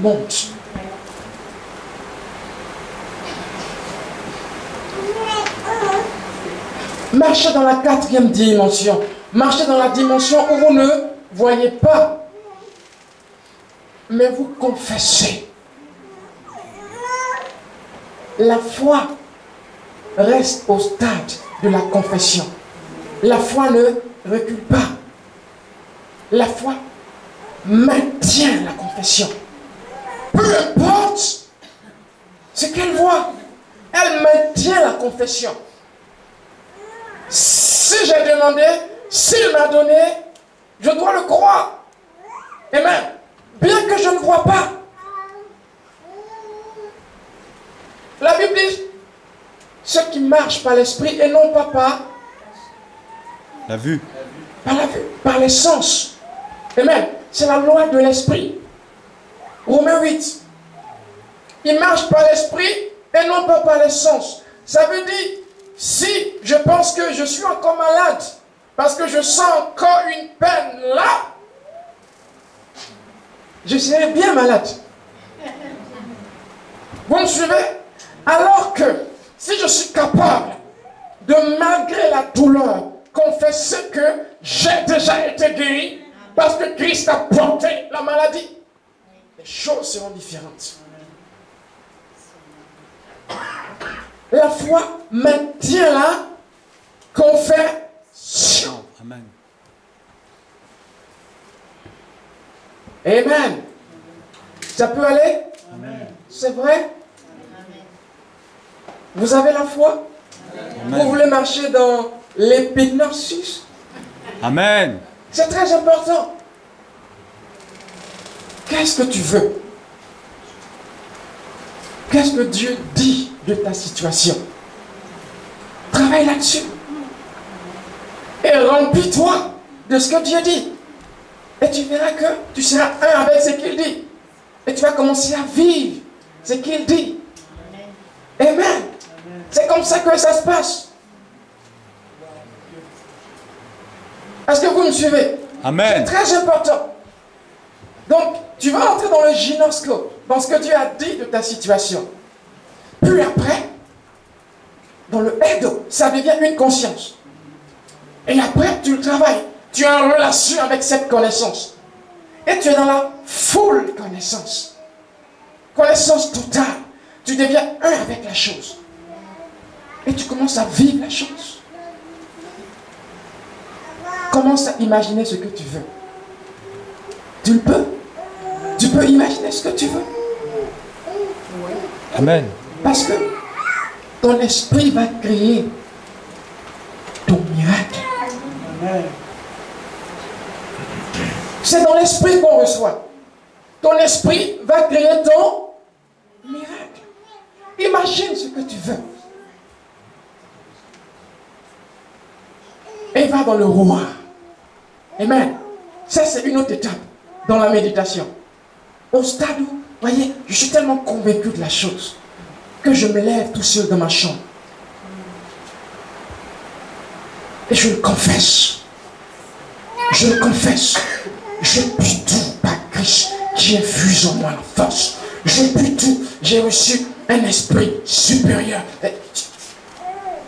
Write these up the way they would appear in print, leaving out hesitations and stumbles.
monte. Marchez dans la 4e dimension. Marchez dans la dimension où vous ne voyez pas, mais vous confessez. La foi reste au stade de la confession. La foi ne recule pas. La foi maintient la confession. Peu importe ce qu'elle voit, elle maintient la confession. Si j'ai demandé, s'il m'a donné, je dois le croire. Amen. Bien que je ne vois pas. La Bible dit, ceux qui marchent par l'esprit et non pas par la vue. Par la vue, par les sens. Amen. C'est la loi de l'esprit. Romains 8. Ils marchent par l'esprit et non pas par les sens. Ça veut dire, si je pense que je suis encore malade, parce que je sens encore une peine là, je serai bien malade. Vous me suivez? Alors que si je suis capable de, malgré la douleur, confesser que j'ai déjà été guéri, parce que Christ a porté la maladie, les choses seront différentes. La foi maintient la confession. Amen. Amen. Ça peut aller? Amen. C'est vrai? Vous avez la foi? Amen. Vous voulez marcher dans l'épignosis? Amen. C'est très important. Qu'est-ce que tu veux? Qu'est-ce que Dieu dit de ta situation? Travaille là-dessus. Et remplis-toi de ce que Dieu dit. Et tu verras que tu seras un avec ce qu'il dit. Et tu vas commencer à vivre ce qu'il dit. Amen. C'est comme ça que ça se passe. Est-ce que vous me suivez? Amen. C'est très important. Donc, tu vas entrer dans le gynoscope, dans ce que Dieu a dit de ta situation. Puis après, dans le ego, ça devient une conscience. Et après, tu le travailles. Tu es en relation avec cette connaissance. Et tu es dans la full connaissance. Connaissance totale. Tu deviens un avec la chose. Et tu commences à vivre la chose. Commence à imaginer ce que tu veux. Tu le peux. Tu peux imaginer ce que tu veux. Amen. Parce que ton esprit va créer ton miracle. C'est dans l'esprit qu'on reçoit. Ton esprit va créer ton miracle. Imagine ce que tu veux. Et va dans le roi. Amen. Ça, c'est une autre étape dans la méditation. Au stade où, voyez, je suis tellement convaincu de la chose que je me lève tout seul dans ma chambre. Et je le confesse. Je le confesse. Je puis tout par Christ qui infuse en moi la force. Je puis tout. J'ai reçu un esprit supérieur.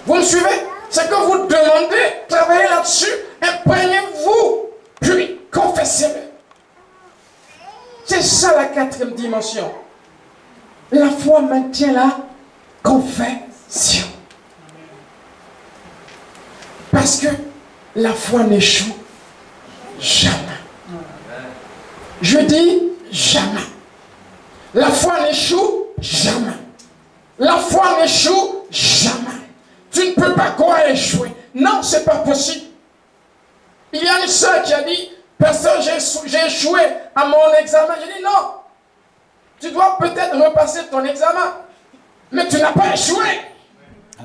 Vous me suivez? C'est que vous demandez, travaillez là-dessus, imprégnez-vous, puis confessez-le. C'est ça la 4e dimension. La foi maintient la confession. Parce que la foi n'échoue jamais. Je dis jamais. La foi n'échoue jamais. La foi n'échoue jamais. Tu ne peux pas quoi échouer. Non, c'est pas possible. Il y a une soeur qui a dit, personne, j'ai échoué à mon examen. J'ai dit non. Tu dois peut-être repasser ton examen. Mais tu n'as pas échoué.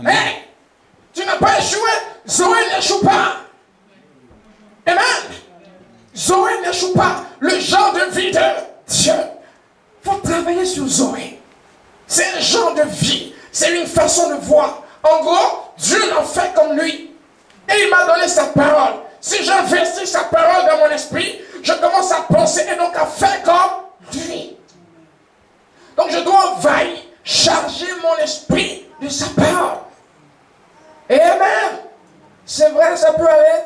Hein? Tu n'as pas échoué. Zoé n'échoue pas. Amen. Zoé n'échoue pas. Le genre de vie de Dieu. Il faut travailler sur Zoé. C'est un genre de vie. C'est une façon de voir. En gros, Dieu n'en fait comme lui. Et il m'a donné sa parole. Si j'investis sa parole dans mon esprit, je commence à penser et donc à faire comme lui. Donc je dois envahir, charger mon esprit de sa parole. Et amen. C'est vrai, ça peut aller.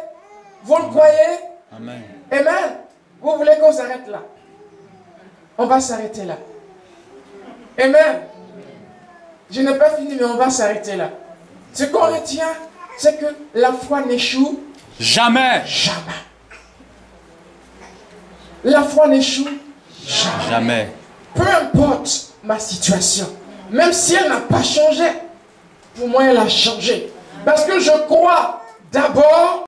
Vous le croyez? Amen. Amen. Vous voulez qu'on s'arrête là? On va s'arrêter là. Amen. Je n'ai pas fini, mais on va s'arrêter là. Ce qu'on retient, c'est que la foi n'échoue Jamais. jamais. La foi n'échoue jamais. Jamais. Peu importe ma situation, même si elle n'a pas changé, pour moi elle a changé. Parce que je crois d'abord